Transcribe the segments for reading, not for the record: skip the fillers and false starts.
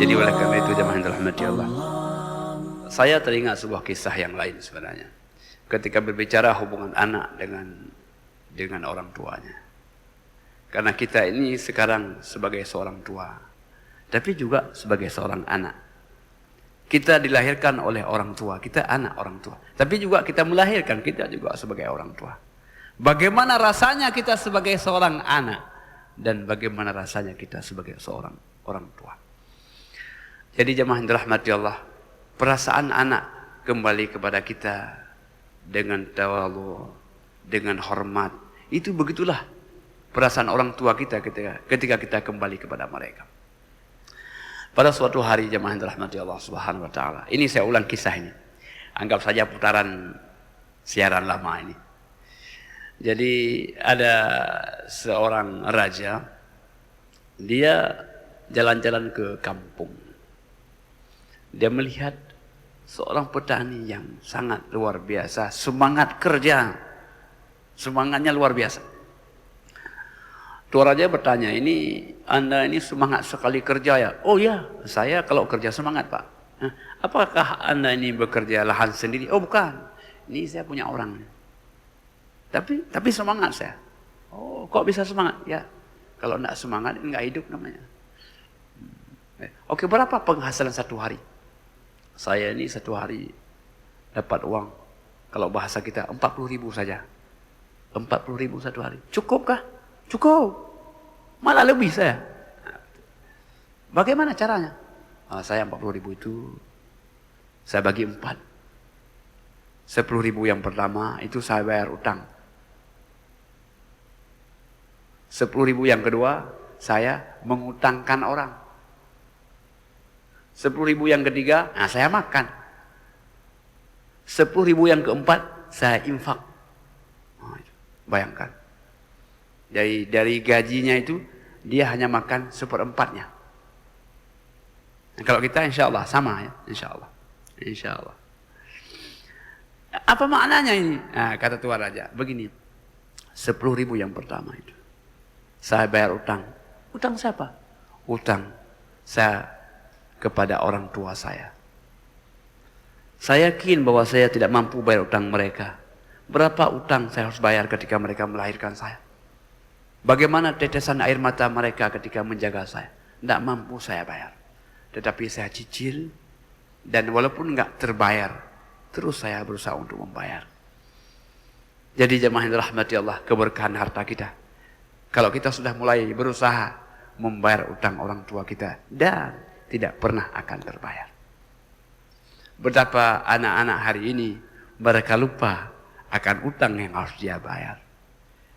Jadi oleh karena itu jemaah yang dirahmati Allah, saya teringat sebuah kisah yang lain sebenarnya. Ketika berbicara hubungan anak dengan orang tuanya. Karena kita ini sekarang sebagai seorang tua, tapi juga sebagai seorang anak. Kita dilahirkan oleh orang tua, kita anak orang tua. Tapi juga kita melahirkan, kita juga sebagai orang tua. Bagaimana rasanya kita sebagai seorang anak, dan bagaimana rasanya kita sebagai seorang orang tua. Jadi jemaah yang dirahmati Allah, perasaan anak kembali kepada kita dengan tawadhu, dengan hormat, itu begitulah perasaan orang tua kita ketika kita kembali kepada mereka. Pada suatu hari jemaah yang dirahmati Allah Subhanahu wa taala. Ini saya ulang kisah ini. Anggap saja putaran siaran lama ini. Jadi ada seorang raja, dia jalan-jalan ke kampung. Dia melihat seorang petani yang sangat luar biasa, semangat kerja. Semangatnya luar biasa. Tua raja bertanya, ini Anda ini semangat sekali kerja ya? Oh ya, saya kalau kerja semangat Pak. Apakah Anda ini bekerja lahan sendiri? Oh bukan, ini saya punya orang. Tapi semangat saya. Oh kok bisa semangat? Ya, kalau enggak semangat enggak hidup namanya. Oke, berapa penghasilan satu hari? Saya ini satu hari dapat uang, kalau bahasa kita 40.000 saja. 40.000 satu hari. Cukupkah? Cukup. Malah lebih saya. Bagaimana caranya? Saya 40.000 itu saya bagi 4. 10.000 yang pertama itu saya bayar utang. 10.000 yang kedua saya mengutangkan orang. 10.000 yang ketiga saya makan. 10.000 yang keempat saya infak. Bayangkan. Dari gajinya itu dia hanya makan 1/4-nya. Nah, kalau kita insya Allah sama ya, insya Allah. Insya Allah. Apa maknanya ini? Nah, kata tua raja, begini. 10.000 yang pertama itu saya bayar utang. Utang siapa? Utang saya kepada orang tua saya. Saya yakin bahwa saya tidak mampu bayar utang mereka. Berapa utang saya harus bayar ketika mereka melahirkan saya? Bagaimana tetesan air mata mereka ketika menjaga saya? Tidak mampu saya bayar. Tetapi saya cicil, dan walaupun nggak terbayar, terus saya berusaha untuk membayar. Jadi jemaah yang dirahmati Allah, keberkahan harta kita. Kalau kita sudah mulai berusaha membayar utang orang tua kita, dan tidak pernah akan terbayar. Betapa anak-anak hari ini mereka lupa akan utang yang harus dia bayar.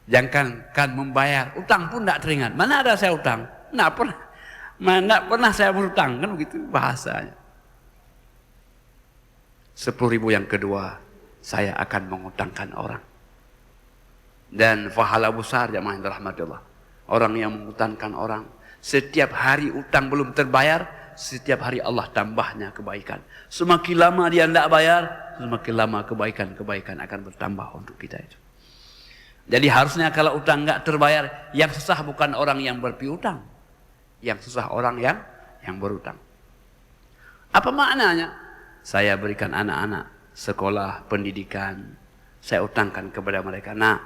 Jangankan membayar, utang pun tidak teringat. Mana ada saya utang? Tidak pernah saya berutang, kan begitu bahasanya. 10.000 yang kedua, saya akan mengutangkan orang. Dan pahala besar jemaah yang dirahmati Allah. Orang yang mengutangkan orang, setiap hari utang belum terbayar, setiap hari Allah tambahnya kebaikan. Semakin lama dia tidak bayar, semakin lama kebaikan-kebaikan akan bertambah untuk kita itu. Jadi harusnya kalau utang nggak terbayar, yang susah bukan orang yang berpiutang, yang susah orang yang berutang. Apa maknanya? Saya berikan anak-anak sekolah, pendidikan, saya utangkan kepada mereka. Nah,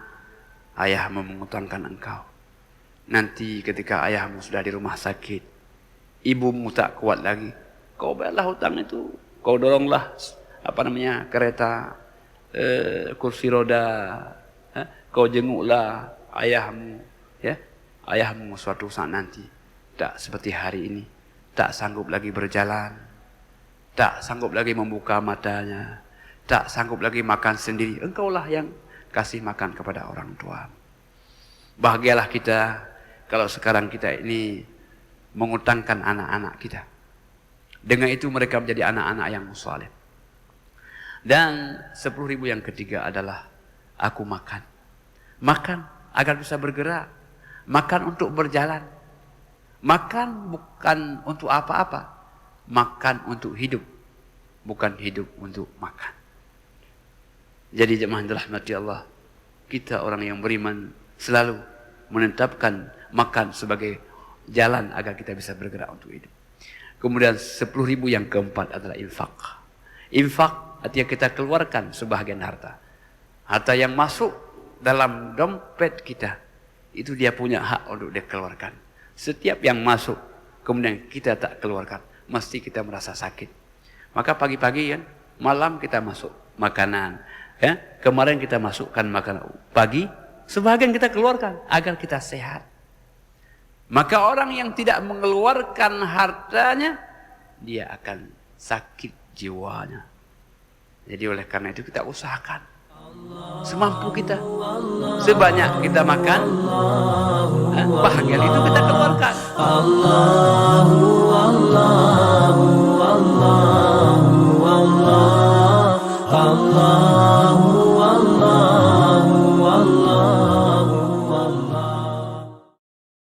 ayahmu mengutangkan engkau. Nanti ketika ayahmu sudah di rumah sakit, ibumu tak kuat lagi, kau bayarlah hutang itu, kau doronglah kereta, kursi roda. Kau jenguklah ayahmu, ya. Ayahmu suatu saat nanti tak seperti hari ini, tak sanggup lagi berjalan, tak sanggup lagi membuka matanya, tak sanggup lagi makan sendiri. Engkaulah yang kasih makan kepada orang tua. Bahagialah kita kalau sekarang kita ini mengutangkan anak-anak kita. Dengan itu mereka menjadi anak-anak yang saleh. Dan 10.000 yang ketiga adalah aku makan. Makan agar bisa bergerak. Makan untuk berjalan. Makan bukan untuk apa-apa. Makan untuk hidup. Bukan hidup untuk makan. Jadi jemaah dirahmati Allah, kita orang yang beriman selalu menetapkan makan sebagai jalan agar kita bisa bergerak untuk hidup. Kemudian 10.000 yang keempat adalah infak. Infak artinya kita keluarkan sebahagian harta. Harta yang masuk dalam dompet kita, itu dia punya hak untuk dia keluarkan. Setiap yang masuk, kemudian kita tak keluarkan, mesti kita merasa sakit. Maka pagi-pagi kan, malam kita masuk makanan. Ya, kemarin kita masukkan makanan pagi, sebagian kita keluarkan agar kita sehat. Maka orang yang tidak mengeluarkan hartanya, dia akan sakit jiwanya. Jadi oleh karena itu kita usahakan semampu kita, sebanyak kita makan, bahagian itu kita keluarkan. Allah